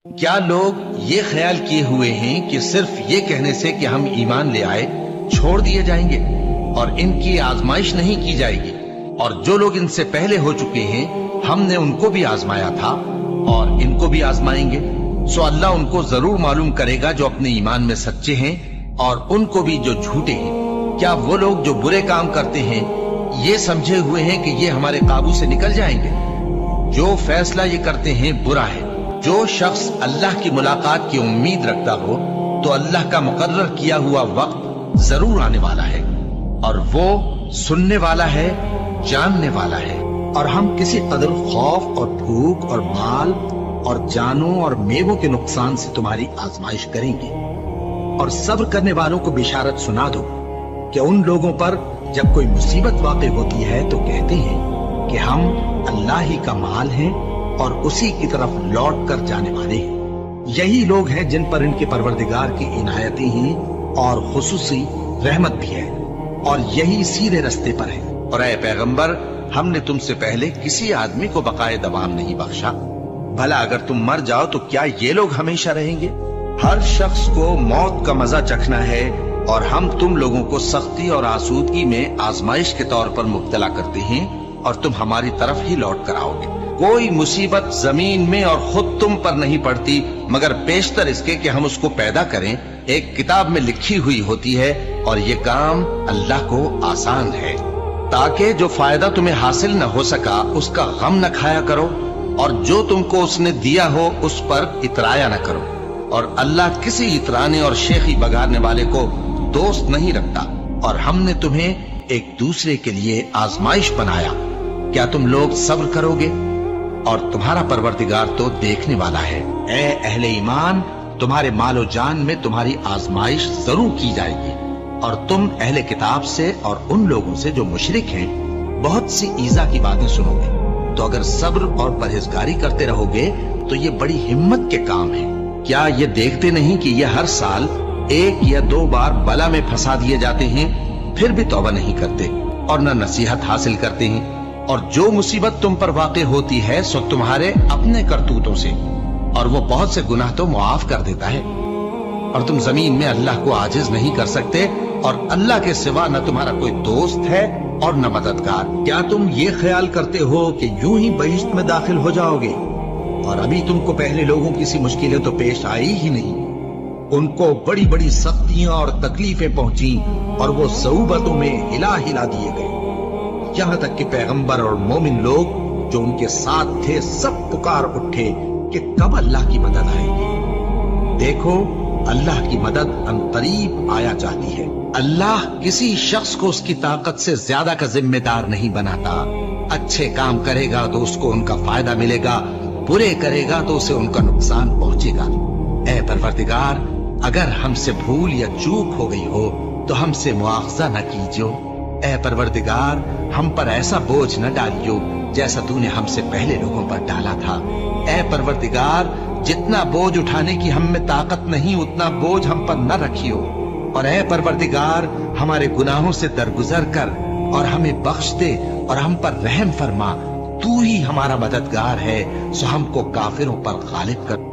کیا لوگ یہ خیال کیے ہوئے ہیں کہ صرف یہ کہنے سے کہ ہم ایمان لے آئے چھوڑ دیے جائیں گے اور ان کی آزمائش نہیں کی جائے گی؟ اور جو لوگ ان سے پہلے ہو چکے ہیں ہم نے ان کو بھی آزمایا تھا اور ان کو بھی آزمائیں گے، سو اللہ ان کو ضرور معلوم کرے گا جو اپنے ایمان میں سچے ہیں اور ان کو بھی جو جھوٹے ہیں۔ کیا وہ لوگ جو برے کام کرتے ہیں یہ سمجھے ہوئے ہیں کہ یہ ہمارے قابو سے نکل جائیں گے؟ جو فیصلہ یہ کرتے ہیں برا ہے۔ جو شخص اللہ کی ملاقات کی امید رکھتا ہو تو اللہ کا مقرر کیا ہوا وقت ضرور آنے والا ہے، اور وہ سننے والا ہے، جاننے والا ہے۔ اور ہم کسی قدر خوف اور بھوک اور مال اور جانوں اور میووں کے نقصان سے تمہاری آزمائش کریں گے، اور صبر کرنے والوں کو بشارت سنا دو کہ ان لوگوں پر جب کوئی مصیبت واقع ہوتی ہے تو کہتے ہیں کہ ہم اللہ ہی کا مال ہیں اور اسی کی طرف لوٹ کر جانے والے ہیں۔ یہی لوگ ہیں جن پر ان کے پروردگار کی عنایتیں ہیں اور خصوصی رحمت بھی ہے، اور یہی سیدھے رستے پر ہے۔ اور اے پیغمبر، ہم نے تم سے پہلے کسی آدمی کو بقائے دوام نہیں بخشا، بھلا اگر تم مر جاؤ تو کیا یہ لوگ ہمیشہ رہیں گے؟ ہر شخص کو موت کا مزہ چکھنا ہے، اور ہم تم لوگوں کو سختی اور آسودگی میں آزمائش کے طور پر مبتلا کرتے ہیں، اور تم ہماری طرف ہی لوٹ کر آؤ گے۔ کوئی مصیبت زمین میں اور خود تم پر نہیں پڑتی مگر بیشتر اس کے کہ ہم اس کو پیدا کریں ایک کتاب میں لکھی ہوئی ہوتی ہے، اور یہ کام اللہ کو آسان ہے۔ تاکہ جو فائدہ تمہیں حاصل نہ ہو سکا اس کا غم نہ کھایا کرو، اور جو تم کو اس نے دیا ہو اس پر اترایا نہ کرو، اور اللہ کسی اترانے اور شیخی بگاڑنے والے کو دوست نہیں رکھتا۔ اور ہم نے تمہیں ایک دوسرے کے لیے آزمائش بنایا، کیا تم لوگ صبر کرو گے؟ اور تمہارا پروردگار تو دیکھنے والا ہے۔ اے اہل ایمان، تمہارے مال و جان میں تمہاری آزمائش ضرور کی جائے گی، اور تم اہل کتاب سے اور ان لوگوں سے جو مشرک ہیں بہت سی ایذا کی باتیں سنو گے، تو اگر صبر اور پرہیزگاری کرتے رہو گے تو یہ بڑی ہمت کے کام ہے۔ کیا یہ دیکھتے نہیں کہ یہ ہر سال 1 یا 2 بار بلا میں پھنسا دیے جاتے ہیں، پھر بھی توبہ نہیں کرتے اور نہ نصیحت حاصل کرتے ہیں؟ اور جو مصیبت تم پر واقع ہوتی ہے سو تمہارے اپنے کرتوتوں سے، اور وہ بہت سے گناہ تو معاف کر دیتا ہے۔ اور تم زمین میں اللہ کو عاجز نہیں کر سکتے، اور اللہ کے سوا نہ تمہارا کوئی دوست ہے اور نہ مددگار۔ کیا تم یہ خیال کرتے ہو کہ یوں ہی بہشت میں داخل ہو جاؤ گے، اور ابھی تم کو پہلے لوگوں کی سی مشکلیں تو پیش آئی ہی نہیں؟ ان کو بڑی بڑی سختیاں اور تکلیفیں پہنچیں، اور وہ صعوبتوں میں ہلا ہلا دیے گئے، یہاں تک کہ پیغمبر اور مومن لوگ جو ان کے ساتھ تھے سب پکار اٹھے کہ کب اللہ کی مدد آئے گی۔ دیکھو، اللہ کی مدد عنقریب آیا چاہتی ہے۔ اللہ کسی شخص کو اس کی طاقت سے زیادہ کا ذمہ دار نہیں بناتا۔ اچھے کام کرے گا تو اس کو ان کا فائدہ ملے گا، برے کرے گا تو اسے ان کا نقصان پہنچے گا۔ اے پروردگار، اگر ہم سے بھول یا چوک ہو گئی ہو تو ہم سے مواخذہ نہ کیجو۔ اے پروردگار، ہم پر ایسا بوجھ نہ ڈالیو جیسا تو نے ہم سے پہلے لوگوں پر ڈالا تھا۔ اے پروردگار، جتنا بوجھ اٹھانے کی ہم میں طاقت نہیں اتنا بوجھ ہم پر نہ رکھیو، اور اے پروردگار، ہمارے گناہوں سے درگزر کر اور ہمیں بخش دے اور ہم پر رحم فرما۔ تو ہی ہمارا مددگار ہے، سو ہم کو کافروں پر غالب کر۔